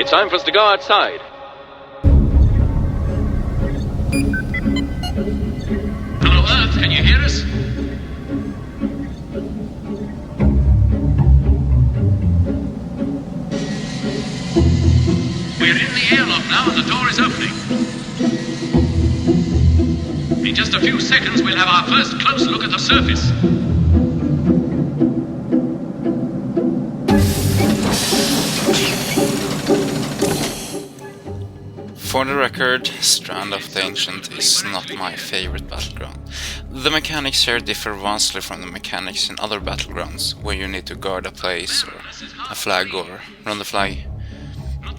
It's time for us to go outside. Hello, Earth, can you hear us? We're in the airlock now and the door is opening. In just a few seconds, we'll have our first close look at the surface. For the record, Strand of the Ancient is not my favorite battleground. The mechanics here differ vastly from the mechanics in other battlegrounds, where you need to guard a place or a flag or run the flag.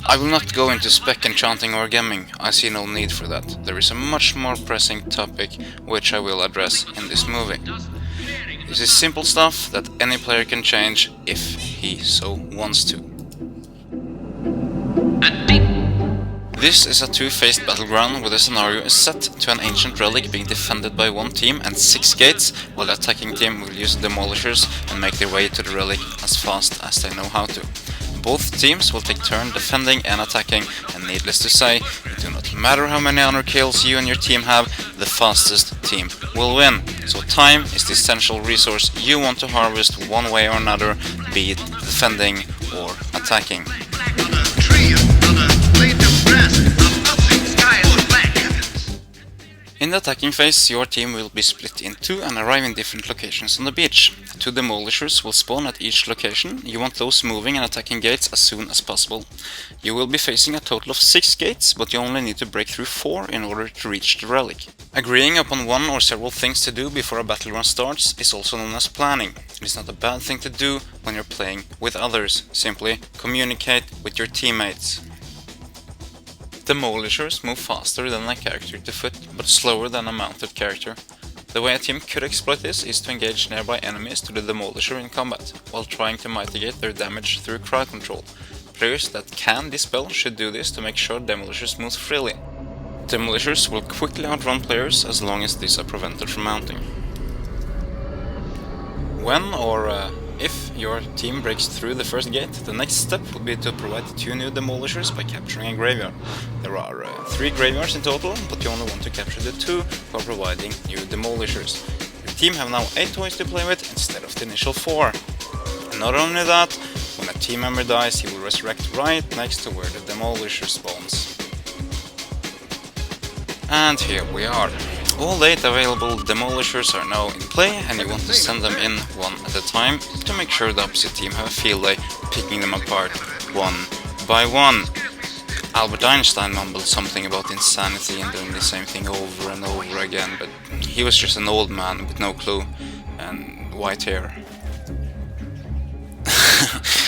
I will not go into spec enchanting or gemming, I see no need for that. There is a much more pressing topic which I will address in this movie. This is simple stuff that any player can change if he so wants to. This is a two-faced battleground where the scenario is set to an ancient relic being defended by one team and 6 gates, while the attacking team will use demolishers and make their way to the relic as fast as they know how to. Both teams will take turn defending and attacking, and needless to say, it do not matter how many honor kills you and your team have, the fastest team will win. So time is the essential resource you want to harvest one way or another, be it defending or attacking. In the attacking phase, your team will be split in two and arrive in different locations on the beach. 2 demolishers will spawn at each location. You want those moving and attacking gates as soon as possible. You will be facing a total of 6 gates, but you only need to break through 4 in order to reach the relic. Agreeing upon one or several things to do before a battleground starts is also known as planning. It is not a bad thing to do when you're playing with others. Simply communicate with your teammates. Demolishers move faster than a character to foot, but slower than a mounted character. The way a team could exploit this is to engage nearby enemies to the demolisher in combat, while trying to mitigate their damage through crowd control. Players that can dispel should do this to make sure demolishers move freely. Demolishers will quickly outrun players as long as these are prevented from mounting. When or if your team breaks through the first gate, the next step would be to provide 2 new demolishers by capturing a graveyard. There are 3 graveyards in total, but you only want to capture the 2 for providing new demolishers. Your team have now 8 toys to play with instead of the initial 4. And not only that, when a team member dies, he will resurrect right next to where the demolisher spawns. And here we are. All 8 available demolishers are now in play, and you want to send them in one at a time to make sure the opposite team have a field day picking them apart one by one. Albert Einstein mumbled something about insanity and doing the same thing over and over again, but he was just an old man with no clue and white hair.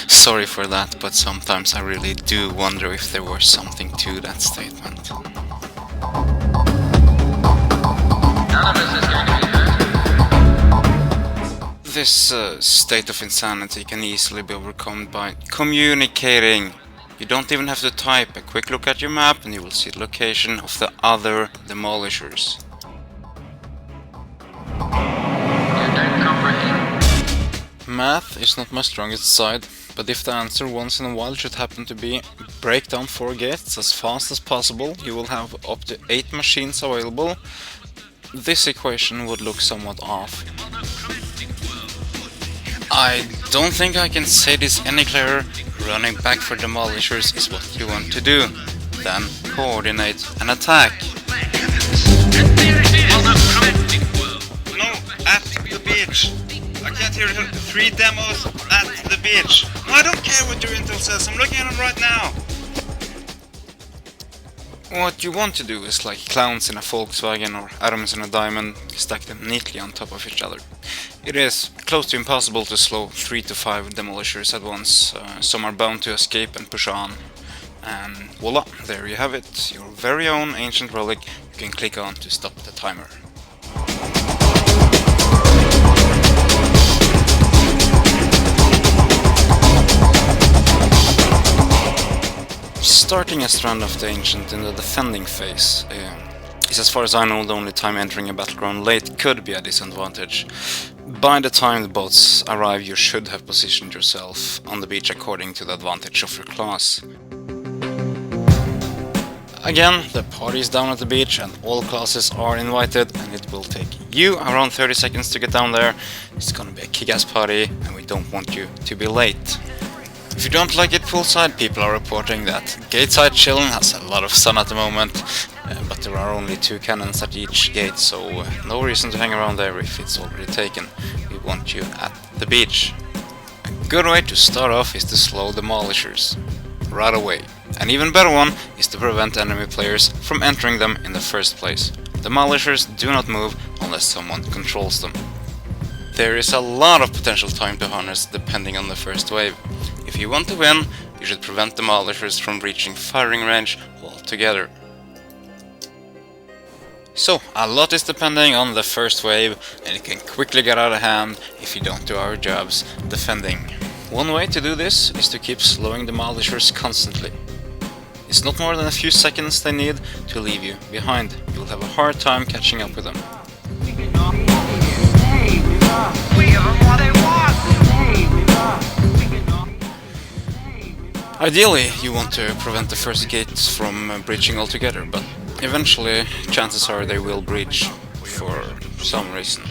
Sorry for that, but sometimes I really do wonder if there was something to that statement. This state of insanity can easily be overcome by communicating. You don't even have to type. A quick look at your map and you will see the location of the other demolishers. Math is not my strongest side, but if the answer once in a while should happen to be break down 4 gates as fast as possible, you will have up to 8 machines available. This equation would look somewhat off. I don't think I can say this any clearer. Running back for demolishers is what you want to do. Then coordinate and attack. No, at the beach. I can't hear 3 demos at the beach. No, I don't care what your intel says. I'm looking at them right now. What you want to do is like clowns in a Volkswagen or atoms in a diamond, stack them neatly on top of each other. It is close to impossible to slow 3 to 5 demolishers at once. Some are bound to escape and push on. And voila, there you have it, your very own ancient relic you can click on to stop the timer. Starting a Strand of the Ancient in the defending phase is, as far as I know, the only time entering a battleground late could be a disadvantage. By the time the boats arrive, you should have positioned yourself on the beach according to the advantage of your class. Again, the party is down at the beach and all classes are invited, and it will take you around 30 seconds to get down there. It's gonna be a kick-ass party and we don't want you to be late. If you don't like it poolside, people are reporting that gateside chilling has a lot of sun at the moment, but there are only 2 cannons at each gate, so no reason to hang around there if it's already taken. We want you at the beach. A good way to start off is to slow demolishers right away. An even better one is to prevent enemy players from entering them in the first place. Demolishers do not move unless someone controls them. There is a lot of potential time to harness depending on the first wave. If you want to win, you should prevent demolishers from reaching firing range altogether. So, a lot is depending on the first wave, and it can quickly get out of hand if you don't do our jobs defending. One way to do this is to keep slowing demolishers constantly. It's not more than a few seconds they need to leave you behind. You'll have a hard time catching up with them. Ideally, you want to prevent the first gates from breaching altogether, but eventually chances are they will breach for some reason.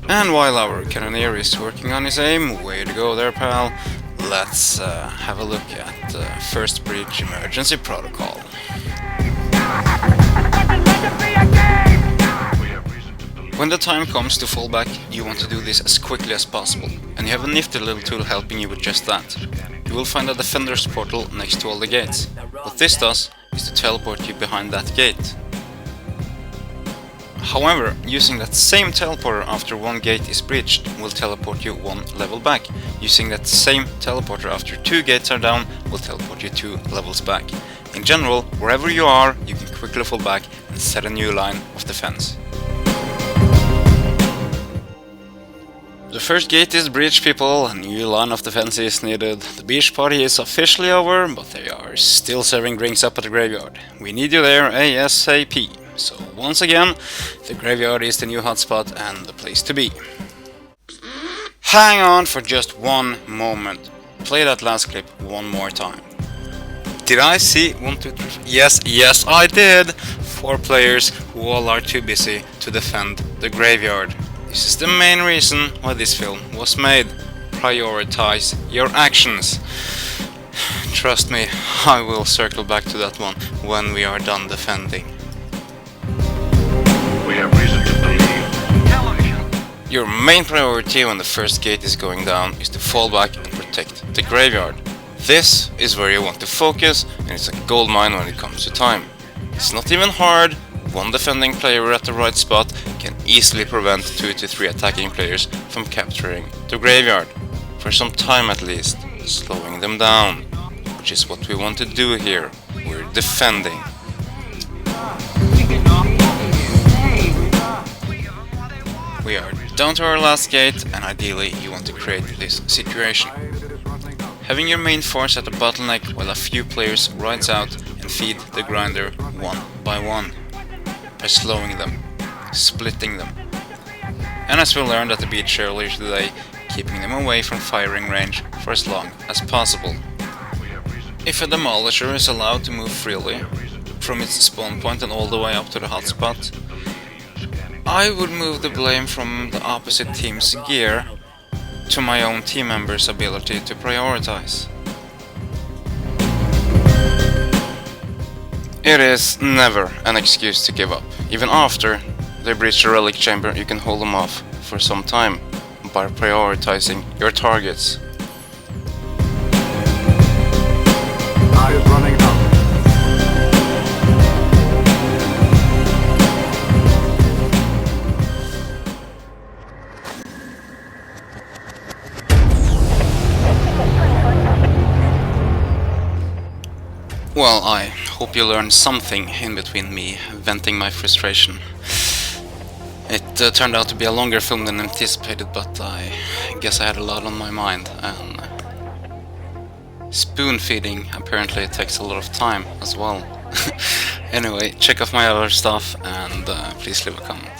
And while our cannoneer is working on his aim, way to go there, pal, let's have a look at first breach emergency protocol. When the time comes to fall back, you want to do this as quickly as possible, and you have a nifty little tool helping you with just that. You will find a defender's portal next to all the gates. What this does is to teleport you behind that gate. However, using that same teleporter after one gate is breached will teleport you 1 level back. Using that same teleporter after 2 gates are down will teleport you 2 levels back. In general, wherever you are, you can quickly fall back and set a new line of defense. The first gate is breached, people, a new line of defense is needed. The beach party is officially over, but they are still serving drinks up at the graveyard. We need you there ASAP. So once again, the graveyard is the new hotspot and the place to be. Hang on for just one moment. Play that last clip one more time. Did I see 1, 2, 3, 4? Yes, I did! 4 players who all are too busy to defend the graveyard. This is the main reason why this film was made. Prioritize your actions. Trust me, I will circle back to that one when we are done defending. We have reason to believe. Television. Your main priority when the first gate is going down is to fall back and protect the graveyard. This is where you want to focus, and it's a goldmine when it comes to time. It's not even hard. One defending player at the right spot can easily prevent 2 to 3 attacking players from capturing the graveyard. For some time at least, slowing them down. Which is what we want to do here. We're defending. We are down to our last gate, and ideally you want to create this situation. Having your main force at the bottleneck while a few players rides out and feed the grinder one by one. By slowing them, splitting them. And as we learned at the beach earlier today, keeping them away from firing range for as long as possible. If a demolisher is allowed to move freely from its spawn point and all the way up to the hotspot, I would move the blame from the opposite team's gear to my own team members' ability to prioritize. It is never an excuse to give up. Even after they breach the relic chamber, you can hold them off for some time by prioritizing your targets. Eyes running up. Well, I hope you learned something in between me venting my frustration. It turned out to be a longer film than anticipated, but I guess I had a lot on my mind, and spoon feeding apparently takes a lot of time as well. Anyway, check out my other stuff and please leave a comment.